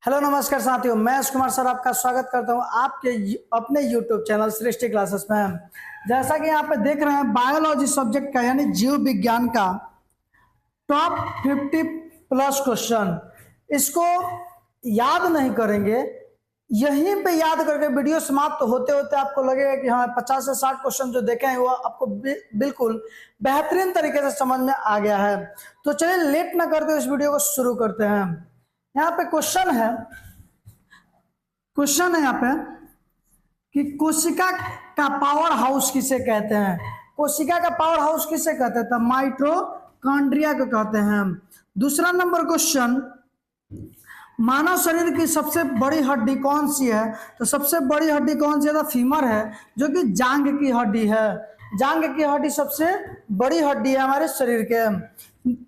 Hello नमस्कार साथियों, मैं अश कुमार सर आपका स्वागत करता हूं आपके अपने यूट्यूब चैनल सृष्टि क्लासेस में। जैसा कि यहाँ पे देख रहे हैं, बायोलॉजी सब्जेक्ट का यानी जीव विज्ञान का टॉप 50 प्लस क्वेश्चन, इसको याद नहीं करेंगे, यहीं पे याद करके वीडियो समाप्त होते होते आपको लगेगा कि हाँ 50 से 60 क्वेश्चन जो देखे हैं वो आपको बिल्कुल बेहतरीन तरीके से समझ में आ गया है। तो चलिए लेट ना करते इस वीडियो को शुरू करते हैं। यहाँ पे क्वेश्चन है यहाँ पे कि कोशिका का पावर हाउस किसे कहते हैं। कोशिका का पावर हाउस किसे कहते हैं? तो माइटोकॉन्ड्रिया को कहते हैं। दूसरा नंबर क्वेश्चन, मानव शरीर की सबसे बड़ी हड्डी कौन सी है? तो सबसे बड़ी हड्डी कौन सी है? तो फीमर है, जो कि जांघ की हड्डी है। जांघ की हड्डी सबसे बड़ी हड्डी है हमारे शरीर के।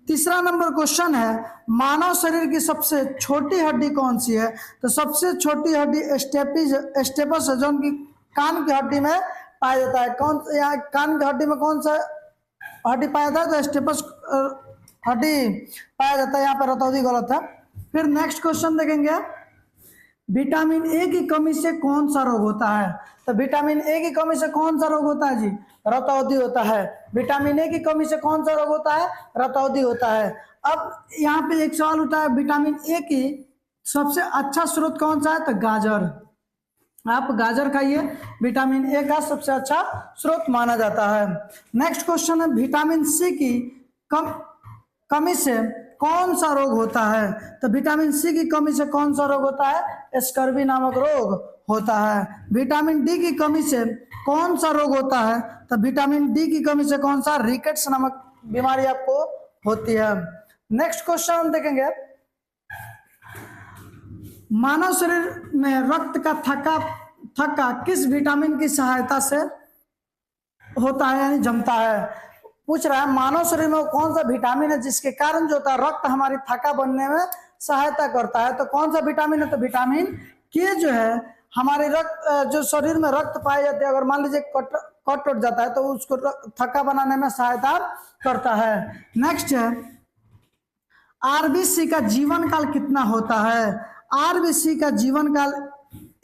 तीसरा नंबर क्वेश्चन है, मानव शरीर की सबसे छोटी हड्डी कौन सी है? तो सबसे छोटी हड्डी स्टेपस है, जो कि कान की हड्डी में पाया जाता है। कौन यहाँ कान की हड्डी में कौन सा हड्डी पाया जाता है? तो स्टेपस हड्डी पाया जाता है। यहाँ पर रतौंधी गलत है। फिर नेक्स्ट क्वेश्चन देखेंगे, विटामिन ए की कमी से कौन सा रोग होता है? तो विटामिन ए की कमी से कौन सा रोग होता है जी? रतौंधी होता है। विटामिन ए की कमी से कौन सा रोग होता है? रतौंधी होता है। अब यहाँ पे एक सवाल उठा है, विटामिन ए की सबसे अच्छा स्रोत कौन सा है? तो गाजर। आप गाजर खाइए, विटामिन ए का सबसे अच्छा स्रोत माना जाता है। नेक्स्ट क्वेश्चन है, विटामिन सी की कमी से कौन सा रोग होता है? तो विटामिन सी की कमी से कौन सा रोग होता है? स्कर्वी नामक रोग होता है। विटामिन डी की कमी से कौन सा रोग होता है? तो विटामिन डी की कमी से कौन सा? रिकेट्स नामक बीमारी आपको होती है। नेक्स्ट क्वेश्चन हम देखेंगे, मानव शरीर में रक्त का थक्का किस विटामिन की सहायता से होता है यानी जमता है? पूछ रहा है मानव शरीर में कौन सा विटामिन है जिसके कारण जो होता है रक्त हमारी थक्का बनने में सहायता करता है? तो कौन सा विटामिन है? तो विटामिन के जो है हमारे रक्त जो शरीर में रक्त पाए जाते हैं, अगर मान लीजिए कट जाता है तो उसको थक्का बनाने में सहायता करता है। नेक्स्ट है, आरबीसी का जीवन काल कितना होता है? आरबीसी का जीवन काल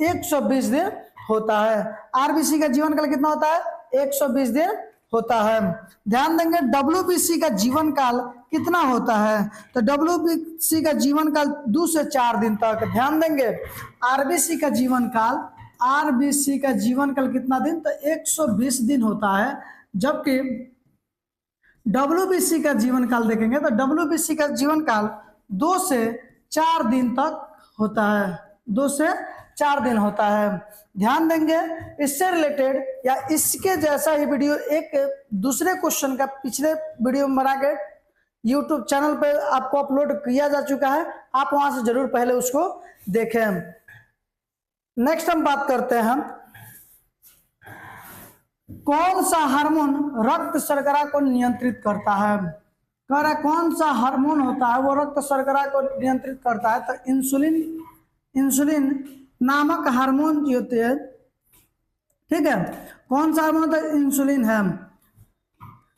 120 दिन होता है। आरबीसी का जीवन काल कितना होता है? 120 दिन होता है। ध्यान देंगे, डब्ल्यूबीसी का जीवन काल कितना होता है? तो डब्ल्यूबीसी का जीवन काल 2 से 4 दिन तक। ध्यान देंगे, आरबीसी का जीवन काल कितना दिन? तो 120 दिन होता है। जबकि डब्ल्यूबीसी का जीवन काल देखेंगे तो डब्ल्यूबीसी का जीवन काल 2 से 4 दिन तक होता है। 2 से 4 दिन होता है। ध्यान देंगे, इससे रिलेटेड या इसके जैसा ही वीडियो एक दूसरे क्वेश्चन का पिछले वीडियो में बना के यूट्यूब चैनल पे आपको अपलोड किया जा चुका है, आप वहां से जरूर पहले उसको देखें। नेक्स्ट हम बात करते हैं, कौन सा हार्मोन रक्त शर्करा को नियंत्रित करता है? कह रहा कौन सा हार्मोन होता है वो रक्त शर्करा को नियंत्रित करता है? तो इंसुलिन नामक हार्मोन जो होते हैं, ठीक है। कौन सा हार्मोन? तो इंसुलिन है।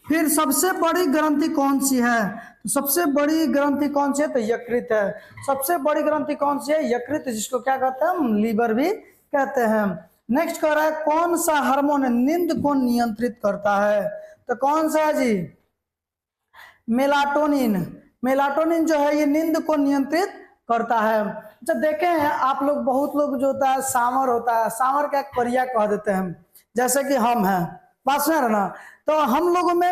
फिर सबसे बड़ी ग्रंथि कौन सी है? तो सबसे बड़ी ग्रंथि कौन सी है? तो यकृत है। सबसे बड़ी ग्रंथि कौन सी है? यकृत, जिसको क्या कहते हैं? हम लीवर भी कहते हैं। नेक्स्ट कह रहा है, कौन सा हार्मोन नींद को नियंत्रित करता है? तो कौन सा है जी? मेलाटोनिन। मेलाटोनिन जो है ये नींद को नियंत्रित करता है। जब देखे हैं आप लोग, बहुत लोग जो होता है सामर होता है, सामर का एक परिया कह देते हैं, जैसे कि हम हैं, बात सुन रहे ना। तो हम लोगों में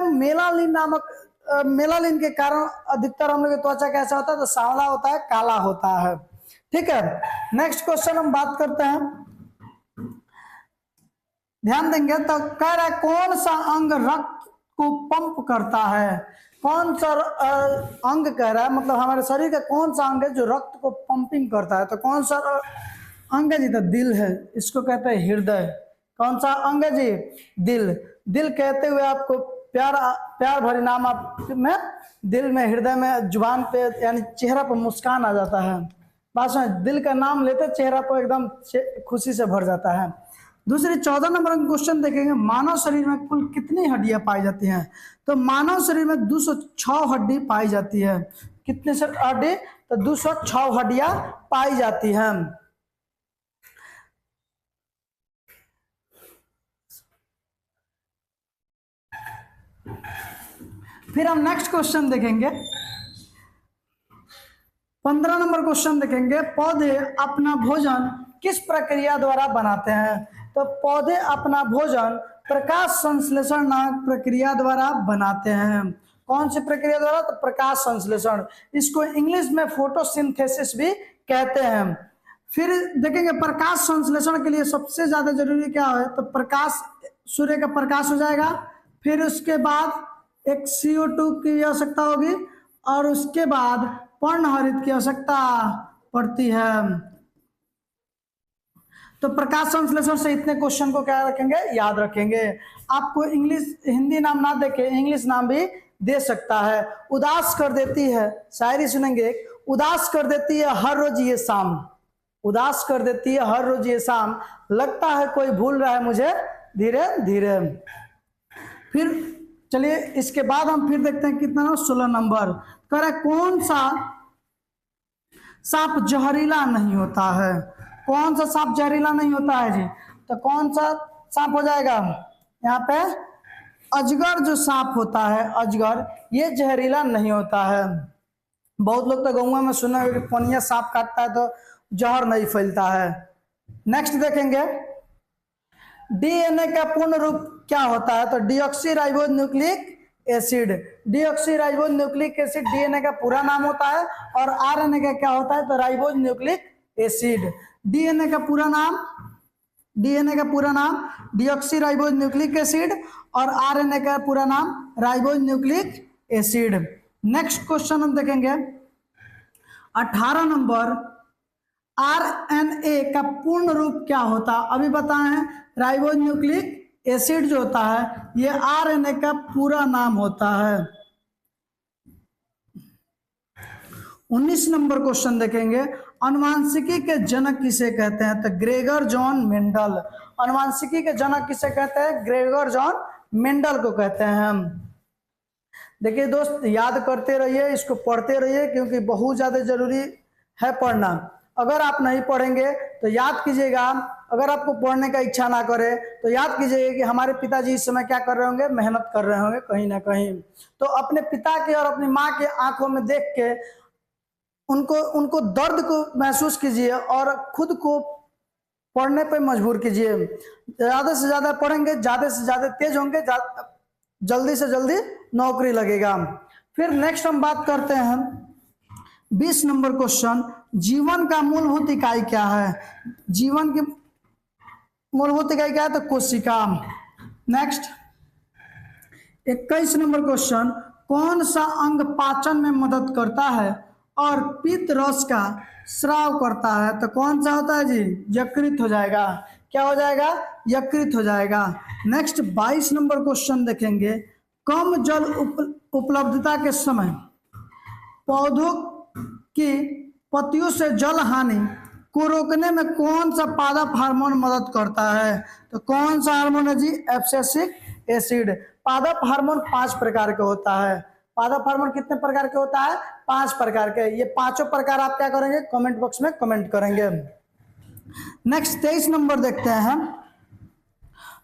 मेलानिन के कारण अधिकतर हम लोग की त्वचा कैसा होता है? तो सांवला होता है, काला होता है, ठीक है। नेक्स्ट क्वेश्चन हम बात करते हैं, ध्यान देंगे तो कह रहा है कौन सा अंग रक्त को पंप करता है? कौन सा अंग कह रहा है, मतलब हमारे शरीर का कौन सा अंग है जो रक्त को पंपिंग करता है? तो कौन सा अंग है जी? तो दिल है, इसको कहते हैं हृदय। कौन सा अंग है जी? दिल। दिल कहते हुए आपको प्यार भरी नाम आप में दिल में, हृदय में, जुबान पे यानी चेहरा पर मुस्कान आ जाता है। बात सुन, दिल का नाम लेते चेहरा पर एकदम खुशी से भर जाता है। दूसरी 14 नंबर का क्वेश्चन देखेंगे, मानव शरीर में कुल कितनी हड्डियां पाई जाती हैं? तो मानव शरीर में 206 हड्डी पाई जाती है। कितने से हड्डी? तो 206 हड्डियां पाई जाती हैं। फिर हम नेक्स्ट क्वेश्चन देखेंगे, 15 नंबर क्वेश्चन देखेंगे, पौधे अपना भोजन किस प्रक्रिया द्वारा बनाते हैं? तो पौधे अपना भोजन प्रकाश संश्लेषण नामक प्रक्रिया द्वारा बनाते हैं। कौन सी प्रक्रिया द्वारा? तो प्रकाश संश्लेषण, इसको इंग्लिश में फोटोसिंथेसिस भी कहते हैं। फिर देखेंगे प्रकाश संश्लेषण के लिए सबसे ज्यादा जरूरी क्या है? तो प्रकाश, सूर्य का प्रकाश हो जाएगा, फिर उसके बाद एक CO2 की आवश्यकता होगी, और उसके बाद पर्णहरित की आवश्यकता पड़ती है। तो प्रकाश संश्लेषण से इतने क्वेश्चन को क्या रखेंगे? याद रखेंगे। आपको इंग्लिश, हिंदी नाम ना देके इंग्लिश नाम भी दे सकता है। उदास कर देती है, शायरी सुनेंगे, उदास कर देती है हर रोज ये शाम, उदास कर देती है हर रोज ये शाम, लगता है कोई भूल रहा है मुझे धीरे धीरे। फिर चलिए इसके बाद हम फिर देखते हैं कितना, 16 नंबर करे, कौन सा सांप जहरीला नहीं होता है? कौन सा सांप जहरीला नहीं होता है जी? तो कौन सा सांप हो जाएगा यहाँ पे? अजगर जो सांप होता है, अजगर, ये जहरीला नहीं होता है। बहुत लोग तो गौवा में सुना है कि पनिया सांप काटता है तो जहर नहीं फैलता है। नेक्स्ट देखेंगे, डीएनए का पूर्ण रूप क्या होता है? तो deoxyribose nucleic acid. Deoxyribose nucleic acid DNA का पूरा नाम होता है, और आरएनए का क्या होता है? तो राइबोज न्यूक्लिक एसिड। डीएनए का पूरा नाम, डीएनए का पूरा नाम डीऑक्सीराइबोज न्यूक्लिक एसिड, और आरएनए का पूरा नाम ribose nucleic acid. Next question हम देखेंगे 18 नंबर, आरएनए का पूर्ण रूप क्या होता है? अभी बताए हैं, राइबोज न्यूक्लिक एसिड जो होता है ये आरएनए का पूरा नाम होता है। 19 नंबर क्वेश्चन देखेंगे, अनुवांशिकी के जनक किसे कहते हैं? तो ग्रेगर जॉन मेंडल। अनुवांशिकी के जनक किसे कहते हैं? ग्रेगर जॉन मेंडल को कहते हैं हम। देखिए दोस्त, याद करते रहिए, इसको पढ़ते रहिए, क्योंकि बहुत ज्यादा जरूरी है पढ़ना। अगर आप नहीं पढ़ेंगे तो याद कीजिएगा, अगर आपको पढ़ने का इच्छा ना करे तो याद कीजिएगा कि हमारे पिताजी इस समय क्या कर रहे होंगे? मेहनत कर रहे होंगे कहीं ना कहीं। तो अपने पिता के और अपनी माँ के आंखों में देख के उनको दर्द को महसूस कीजिए और खुद को पढ़ने पे मजबूर कीजिए। ज्यादा से ज्यादा पढ़ेंगे, ज्यादा से ज्यादा तेज होंगे, जल्दी से जल्दी नौकरी लगेगा। फिर नेक्स्ट हम बात करते हैं 20 नंबर क्वेश्चन, जीवन का मूलभूत इकाई क्या है? जीवन की मूलभूत इकाई क्या है? तो कोशिका। नेक्स्ट 21 नंबर क्वेश्चन, कौन सा अंग पाचन में मदद करता है और पित्त रस का स्राव करता है? तो कौन सा होता है जी? यकृत हो जाएगा। क्या हो जाएगा? यकृत हो जाएगा। नेक्स्ट 22 नंबर क्वेश्चन देखेंगे, कम जल उपलब्धता के समय पौधों की पत्तियों से जल हानि को रोकने में कौन सा पादप हार्मोन मदद करता है? तो कौन सा हार्मोन है जी? Abscisic acid. पादप हार्मोन 5 प्रकार के होता है। पादप हार्मोन कितने प्रकार के होता है? 5 प्रकार के। ये पांचों प्रकार आप क्या करेंगे? कमेंट बॉक्स में कमेंट करेंगे। नेक्स्ट 23 नंबर देखते हैं हम,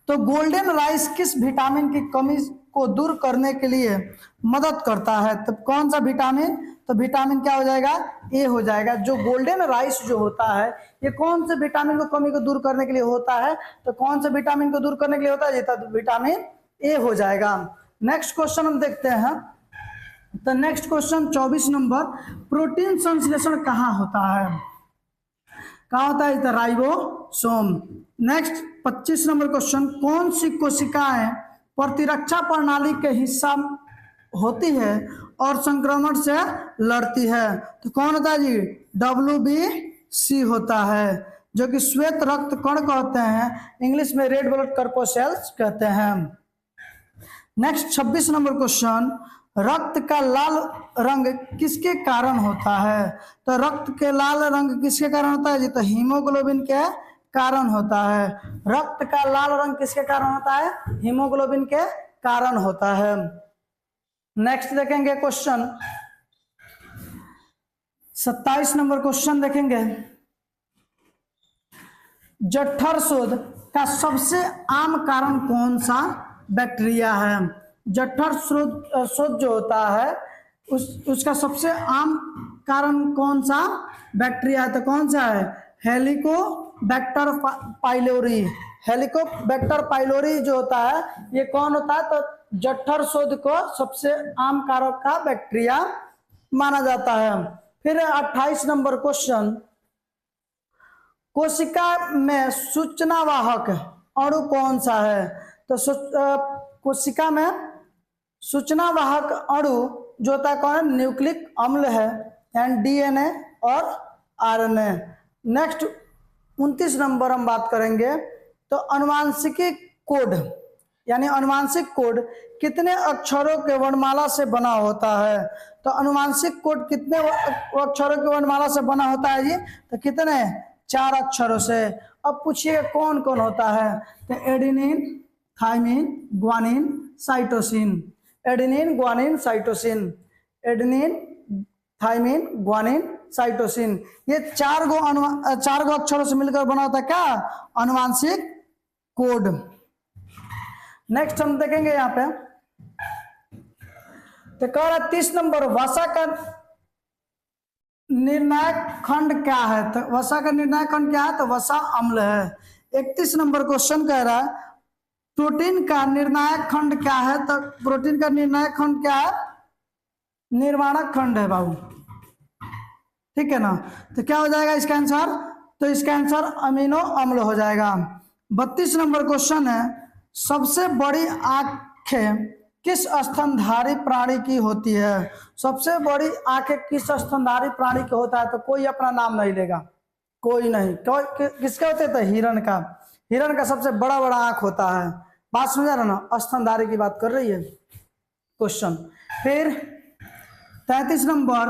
तो गोल्डन राइस किस विटामिन की कमी को दूर करने के लिए मदद करता है? तो कौन सा विटामिन? तो विटामिन क्या हो जाएगा? ए हो जाएगा। जो गोल्डन राइस जो होता है ये कौन से विटामिन को कमी को दूर करने के लिए होता है? तो कौन से विटामिन को दूर करने के लिए होता है? तो विटामिन ए हो जाएगा। नेक्स्ट क्वेश्चन हम देखते हैं, तो नेक्स्ट क्वेश्चन 24 नंबर, प्रोटीन संश्लेषण कहाँ होता है? कहाँ होता है? तो राइबोसोम। नेक्स्ट 25 नंबर क्वेश्चन, कौन सी कोशिकाएं प्रतिरक्षा प्रणाली के हिस्सा होती है और संक्रमण से लड़ती है? तो कौन होता है जी? WBC होता है, जो कि श्वेत रक्त कण कहते हैं, इंग्लिश में रेड ब्लड कॉर्पोसेल्स कहते हैं। नेक्स्ट 26 नंबर क्वेश्चन, रक्त का लाल रंग किसके कारण होता है? तो रक्त के लाल रंग किसके कारण होता है जी? तो हीमोग्लोबिन के कारण होता है। रक्त का लाल रंग किसके कारण होता है? हीमोग्लोबिन के कारण होता है। नेक्स्ट देखेंगे क्वेश्चन 27 नंबर क्वेश्चन देखेंगे। जठर शोथ का सबसे आम कारण कौन सा बैक्टीरिया है? जठर शोथ जो होता है उसका सबसे आम कारण कौन सा बैक्टीरिया है? तो कौन सा है? Helicobacter pylori. हेलिकोबैक्टर पाइलोरी जो होता है ये कौन होता है? तो जठर शोथ को सबसे आम कारक का बैक्टीरिया माना जाता है। फिर 28 नंबर क्वेश्चन, कोशिका में सूचनावाहक अणु कौन सा है? तो कोशिका में सूचनावाहक अणु जो होता है कौन है? न्यूक्लिक अम्ल है, एंड डीएनए और आरएनए। नेक्स्ट 29 नंबर हम बात करेंगे। तो अनुवांशिकी कोड यानी अनुवांशिक कोड कितने अक्षरों के वर्णमाला से बना होता है? तो अनुवांशिक कोड कितने अक्षरों के वर्णमाला से बना होता है जी? तो कितने? 4 अक्षरों से। अब पूछिए कौन कौन होता है? तो adenine, thymine, guanine, cytosine. Adenine, guanine, cytosine. Adenine, thymine, guanine, cytosine. ये 4 गो अक्षरों से मिलकर बना होता है क्या? अनुवांशिक कोड। नेक्स्ट हम देखेंगे यहाँ पे, तो कह रहा 30 नंबर, वसा का निर्णायक खंड क्या है? तो वसा का निर्णायक खंड क्या है? तो वसा अम्ल है। 31 नंबर क्वेश्चन कह रहा है प्रोटीन का निर्णायक खंड क्या है? तो प्रोटीन का निर्णायक खंड क्या है? निर्माणक खंड है बाबू, ठीक है ना। तो क्या हो जाएगा इसका आंसर? तो इसका आंसर अमीनो अम्ल हो जाएगा। 32 नंबर क्वेश्चन है सबसे बड़ी आंखें किस स्तनधारी प्राणी की होती है? सबसे बड़ी आंखें किस स्तनधारी प्राणी की होता है? तो कोई अपना नाम नहीं लेगा, कोई नहीं। किसके होते? तो हिरण का। हिरण का सबसे बड़ा बड़ा आंख होता है। बात समझ रहा ना? स्तनधारी की बात कर रही है क्वेश्चन। फिर 33 नंबर,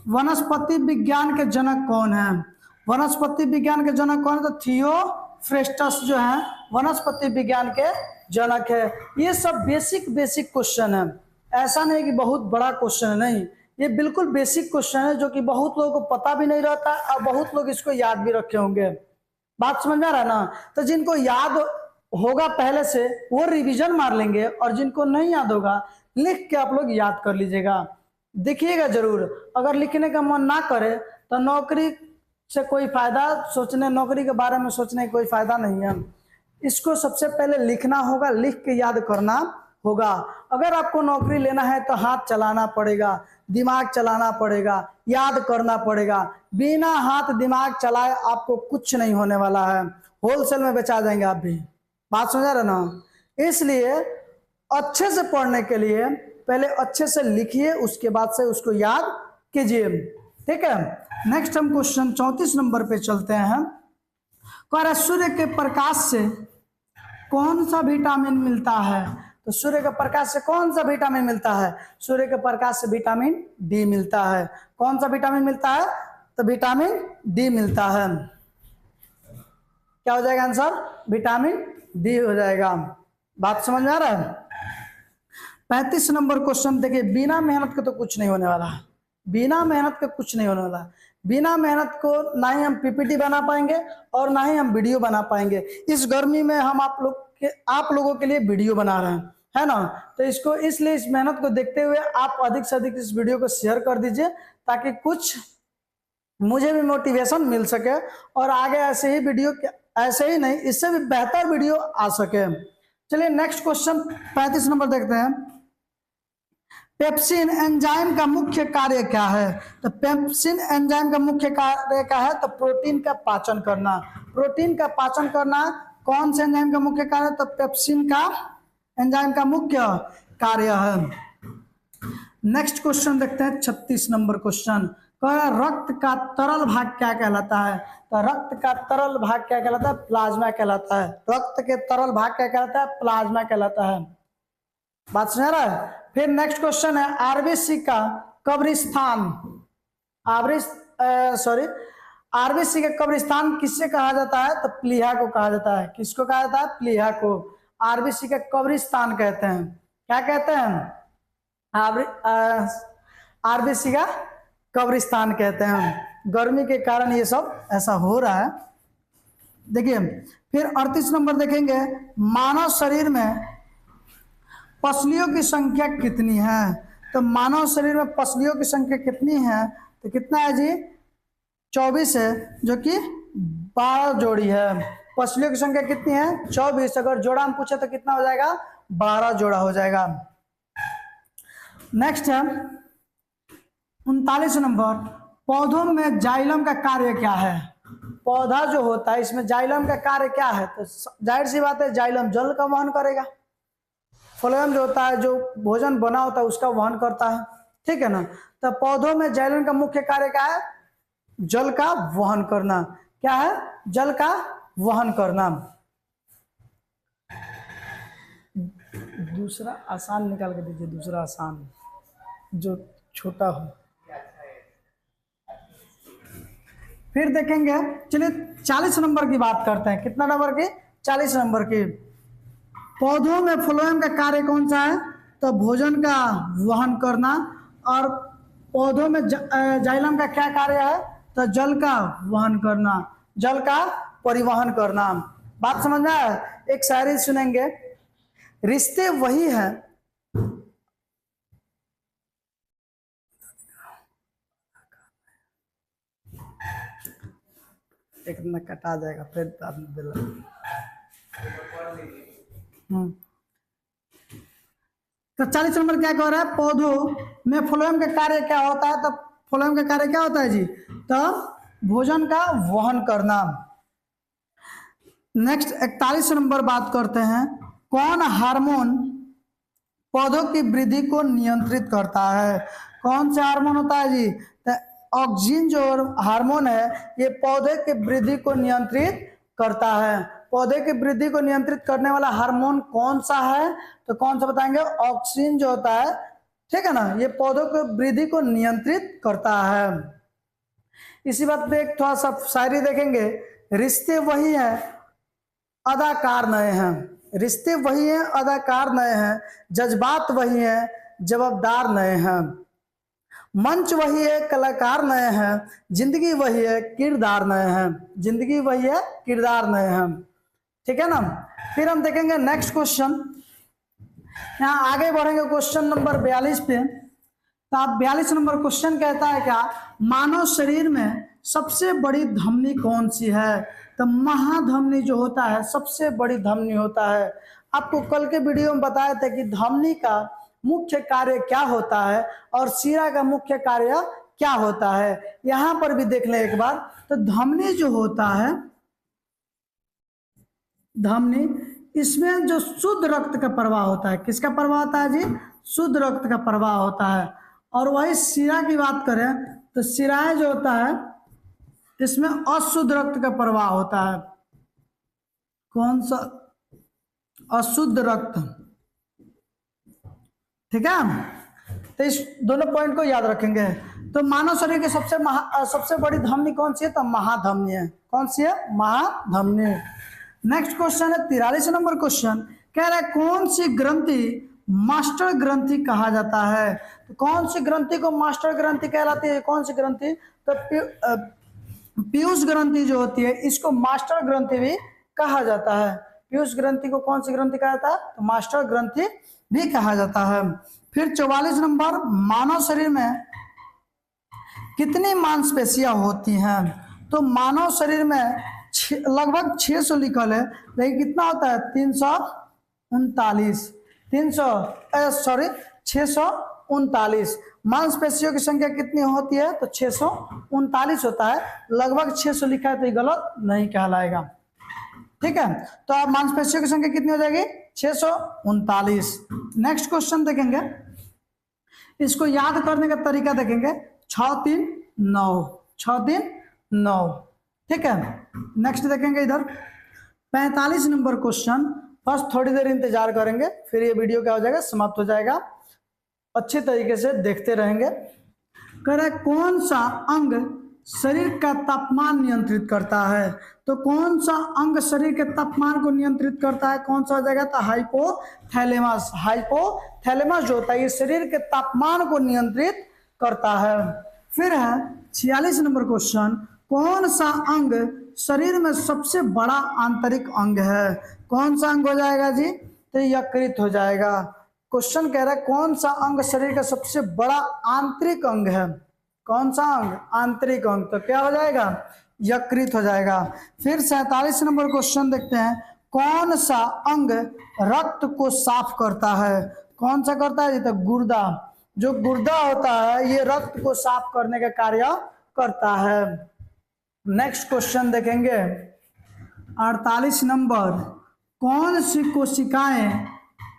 वनस्पति विज्ञान के जनक कौन है? वनस्पति विज्ञान के जनक कौन है? तो थियोफ्रेस्टस जो है वनस्पति विज्ञान के जनक है। ये सब बेसिक क्वेश्चन है, ऐसा नहीं कि बहुत बड़ा क्वेश्चन है, नहीं, ये बिल्कुल बेसिक क्वेश्चन है जो कि बहुत लोगों को पता भी नहीं रहता और बहुत लोग इसको याद भी रखे होंगे। बात समझ में आ रहा है ना? तो जिनको याद होगा पहले से वो रिवीजन मार लेंगे, और जिनको नहीं याद होगा लिख के आप लोग याद कर लीजिएगा, देखिएगा जरूर। अगर लिखने का मन ना करे तो नौकरी से कोई फायदा सोचने, नौकरी के बारे में सोचने का कोई फायदा नहीं है। इसको सबसे पहले लिखना होगा, लिख के याद करना होगा। अगर आपको नौकरी लेना है तो हाथ चलाना पड़ेगा, दिमाग चलाना पड़ेगा, याद करना पड़ेगा। बिना हाथ दिमाग चलाए आपको कुछ नहीं होने वाला है, होलसेल में बेचा देंगे आप भी। बात समझ रहे ना? इसलिए अच्छे से पढ़ने के लिए पहले अच्छे से लिखिए, उसके बाद से उसको याद कीजिए, ठीक है। नेक्स्ट हम क्वेश्चन 34 नंबर पे चलते हैं। सूर्य के प्रकाश से कौन सा विटामिन मिलता है? तो सूर्य के प्रकाश से कौन सा विटामिन मिलता है? सूर्य के प्रकाश से विटामिन डी मिलता है। कौन सा विटामिन मिलता है? तो विटामिन डी मिलता है। क्या हो जाएगा आंसर? विटामिन डी हो जाएगा। बात समझ में आ रहा है? 35 नंबर क्वेश्चन देखिए, बिना मेहनत के तो कुछ नहीं होने वाला, बिना मेहनत के कुछ नहीं होने वाला। बिना मेहनत को ना ही हम पीपीटी बना पाएंगे और ना ही हम वीडियो बना पाएंगे। इस गर्मी में हम आप लोगों के लिए वीडियो बना रहे हैं, है ना। तो इसको इसलिए इस मेहनत को देखते हुए आप अधिक से अधिक इस वीडियो को शेयर कर दीजिए, ताकि कुछ मुझे भी मोटिवेशन मिल सके और आगे ऐसे ही वीडियो, ऐसे ही नहीं इससे भी बेहतर वीडियो आ सके। चलिए नेक्स्ट क्वेश्चन 35 नंबर देखते हैं। पेप्सिन एंजाइम का मुख्य कार्य क्या है? तो पेप्सिन एंजाइम का मुख्य कार्य क्या है? तो प्रोटीन का पाचन करना। प्रोटीन का पाचन करना कौन से एंजाइम का मुख्य कार्य? तो पेप्सिन का एंजाइम का मुख्य कार्य है। नेक्स्ट क्वेश्चन देखते हैं 36 नंबर क्वेश्चन। रक्त का तरल भाग क्या कहलाता है? तो रक्त का तरल भाग क्या कहलाता है? प्लाज्मा कहलाता है। रक्त के तरल भाग क्या कहलाता है? प्लाज्मा कहलाता है। बात समझ रहा है? फिर नेक्स्ट क्वेश्चन है आरबीसी का कब्रिस्तान, आरबीसी का कब्रिस्तान किससे कहा जाता है? तो प्लीहा को कहा जाता है। किसको कहा जाता है? प्लीहा को आरबीसी का कब्रिस्तान कहते हैं। क्या कहते हैं? आरबीसी का कब्रिस्तान कहते हैं। गर्मी के कारण ये सब ऐसा हो रहा है। देखिए फिर 38 नंबर देखेंगे, मानव शरीर में पसलियों की संख्या कितनी है? तो मानव शरीर में पसलियों की संख्या कितनी है? तो कितना है जी? 24 है, जो कि 12 जोड़ी है। पसलियों की संख्या कितनी है? 24। अगर जोड़ा हम पूछे तो कितना हो जाएगा? 12 जोड़ा हो जाएगा। नेक्स्ट है 39 नंबर, पौधों में जाइलम का कार्य क्या है? पौधा जो होता है इसमें जाइलम का कार्य क्या है? तो जाहिर सी बात है जाइलम जल का वहन करेगा। फ्लोएम जो होता है, जो भोजन बना होता है उसका वहन करता है, ठीक है ना। तो पौधों में जाइलम का मुख्य कार्य क्या है? जल का वहन करना। क्या है? जल का वहन करना। दूसरा आसान निकाल के दीजिए, दूसरा आसान जो छोटा हो। फिर देखेंगे, चलिए 40 नंबर की बात करते हैं। कितना नंबर की? 40 नंबर की। पौधों में फ्लोएम का कार्य कौन सा है? तो भोजन का वहन करना। और पौधों में जाइलम का क्या कार्य है? तो जल का वहन करना, जल का परिवहन करना। बात समझ में आया? एक शायरी सुनेंगे, रिश्ते वही हैं, एक दिन कटा जाएगा फिर तो 40 नंबर क्या कह रहा है? पौधों में फ्लोएम का कार्य क्या होता है? तो फ्लोएम का कार्य क्या होता है जी? तो भोजन का वहन करना। नेक्स्ट 41 नंबर बात करते हैं, कौन हार्मोन पौधों की वृद्धि को नियंत्रित करता है? कौन सा हार्मोन होता है जी? तो ऑक्सीजन जो हार्मोन है ये पौधे की वृद्धि को नियंत्रित करता है। पौधे की वृद्धि को नियंत्रित करने वाला हार्मोन कौन सा है? तो कौन सा बताएंगे? ऑक्सीजन जो होता है, ठीक है ना, ये पौधों की वृद्धि को नियंत्रित करता है। इसी बात पे एक थोड़ा सा शायरी देखेंगे, रिश्ते वही हैं, अदाकार नए हैं। रिश्ते वही हैं, अदाकार नए हैं, जज्बात वही हैं, जवाबदार नए हैं। मंच वही है, कलाकार नए हैं, जिंदगी वही है, किरदार नए हैं। जिंदगी वही है, किरदार नए हैं, ठीक है ना। फिर हम देखेंगे नेक्स्ट क्वेश्चन, यहाँ आगे बढ़ेंगे क्वेश्चन नंबर 42 पे। तो आप 42 नंबर क्वेश्चन कहता है क्या? मानव शरीर में सबसे बड़ी धमनी कौन सी है? तो महाधमनी जो होता है सबसे बड़ी धमनी होता है। आपको कल के वीडियो में बताया था कि धमनी का मुख्य कार्य क्या होता है और शिरा का मुख्य कार्य क्या होता है। यहां पर भी देख लें एक बार। तो धमनी जो होता है, धमनी, इसमें जो शुद्ध रक्त का प्रवाह होता है, किसका प्रवाह होता है जी? शुद्ध रक्त का प्रवाह होता है। और वही शिरा की बात करें तो शिराएं जो होता है इसमें अशुद्ध रक्त का प्रवाह होता है। कौन सा? अशुद्ध रक्त, ठीक है। तो इस दोनों पॉइंट को याद रखेंगे। तो मानव शरीर की सबसे बड़ी धमनी कौन सी है? तो महाधमनी है। कौन सी है? महाधमनी। नेक्स्ट क्वेश्चन है 43 नंबर क्वेश्चन, कह रहा है कौन सी ग्रंथि मास्टर ग्रंथि कहा जाता है? तो कौन सी ग्रंथि को मास्टर ग्रंथि कहलाती है? कौन सी ग्रंथि? तो पीयूष ग्रंथि जो होती है इसको मास्टर ग्रंथि भी कहा जाता है। पीयूष ग्रंथि को कौन सी ग्रंथि कहा जाता है? तो मास्टर ग्रंथि भी कहा जाता है। फिर 44 नंबर, मानव शरीर में कितनी मांसपेशियां होती हैं? तो मानव शरीर में लगभग 600 लिखल है, लेकिन कितना होता है? 639। मांसपेशियों की संख्या कितनी होती है? तो 639 होता है। लगभग 600 लिखा है तो ये गलत नहीं कहलाएगा, ठीक है। तो आप मांसपेशियों की संख्या कितनी हो जाएगी? 639। नेक्स्ट क्वेश्चन देखेंगे, इसको याद करने का तरीका देखेंगे, 6 3 9, 6 3 9, ठीक है। नेक्स्ट देखेंगे इधर 45 नंबर क्वेश्चन। फर्स्ट थोड़ी देर इंतजार करेंगे, फिर ये वीडियो क्या हो जाएगा? समाप्त हो जाएगा। अच्छे तरीके से देखते रहेंगे। कह रहा है कौन सा अंग शरीर का तापमान नियंत्रित करता है। तो कौन सा अंग शरीर के तापमान को नियंत्रित करता है, कौन सा हो जाएगा, तो हाइपोथैलेमस। हाइपोथैलेमस जो होता है ये शरीर के तापमान को नियंत्रित करता है। फिर है 46 नंबर क्वेश्चन, कौन सा अंग शरीर में सबसे बड़ा आंतरिक अंग है? कौन सा अंग हो जाएगा जी, तो यकृत हो जाएगा। क्वेश्चन कह रहा है कौन सा अंग शरीर का सबसे बड़ा आंतरिक अंग है? कौन सा अंग? आंतरिक अंग, तो क्या हो जाएगा, यकृत हो जाएगा। फिर 47 नंबर क्वेश्चन देखते हैं, कौन सा अंग रक्त को साफ करता है? कौन सा करता है जी, तो गुर्दा। जो गुर्दा होता है ये रक्त को साफ करने का कार्य करता है। नेक्स्ट क्वेश्चन देखेंगे 48 नंबर, कौन सी कोशिकाएं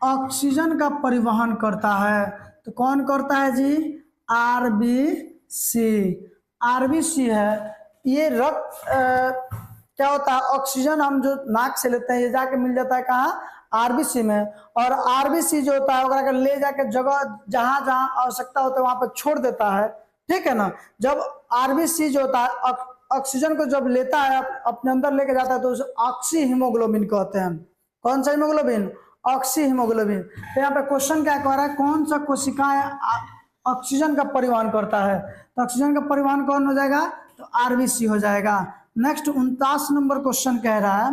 ऑक्सीजन का परिवहन करता है? तो कौन करता है जी, आरबीसी। आरबीसी है ये रक्त क्या होता है, ऑक्सीजन हम जो नाक से लेते हैं ये जाके मिल जाता है कहाँ, आरबीसी में। और आरबीसी जो होता है अगर ले जाके जगह जहां जहां आवश्यकता होता है वहां पर छोड़ देता है, ठीक है ना। जब आरबीसी जो होता है ऑक्सीजन को जब लेता है अपने अंदर लेके जाता है तो उसे ऑक्सी हीमोग्लोबिन कहते हैं। कौन सा हीमोग्लोबिन? Oxy haemoglobin. तो यहाँ पे क्वेश्चन क्या कह रहा है, कौन सा कोशिकाएं ऑक्सीजन का परिवहन करता है? तो ऑक्सीजन का परिवहन कौन हो जाएगा, तो आरबीसी हो जाएगा। नेक्स्ट 49 नंबर क्वेश्चन कह रहा है,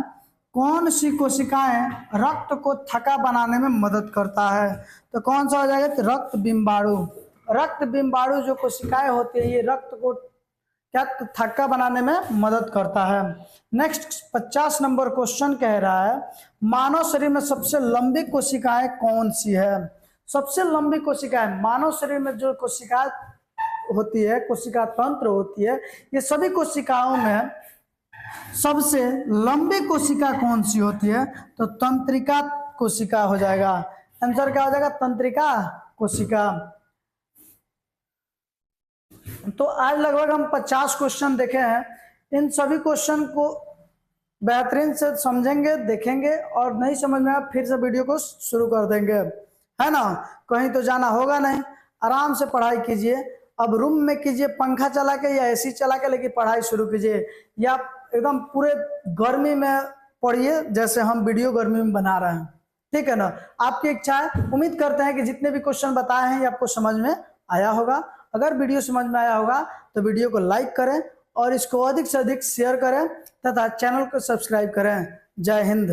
कौन सी कोशिकाएं रक्त को थक्का बनाने में मदद करता है? तो कौन सा हो जाएगा, तो रक्त बिम्बाणु। रक्त बिम्बाणु जो कोशिकाएं होती है ये रक्त को क्या, तो थक्का बनाने में मदद करता है। नेक्स्ट 50 नंबर क्वेश्चन कह रहा है, मानव शरीर में सबसे लंबी कोशिकाएं कौन सी है? सबसे लंबी कोशिकाएं मानव शरीर में जो कोशिकाएं होती है, कोशिका तंत्र होती है, ये सभी कोशिकाओं में सबसे लंबी कोशिका कौन सी होती है? तो तंत्रिका कोशिका हो जाएगा। आंसर क्या हो जाएगा, तंत्रिका कोशिका। तो आज लगभग हम 50 क्वेश्चन देखे हैं। इन सभी क्वेश्चन को बेहतरीन से समझेंगे, देखेंगे, और नहीं समझ में आया फिर से वीडियो को शुरू कर देंगे, है ना। कहीं तो जाना होगा नहीं, आराम से पढ़ाई कीजिए। अब रूम में कीजिए पंखा चला के या एसी चला के, लेकिन पढ़ाई शुरू कीजिए, या एकदम पूरे गर्मी में पढ़िए जैसे हम वीडियो गर्मी में बना रहे हैं, ठीक है ना। आपकी इच्छा है। उम्मीद करते हैं कि जितने भी क्वेश्चन बताए हैं ये आपको समझ में आया होगा। अगर वीडियो समझ में आया होगा तो वीडियो को लाइक करें और इसको अधिक से अधिक शेयर करें तथा चैनल को सब्सक्राइब करें। जय हिंद।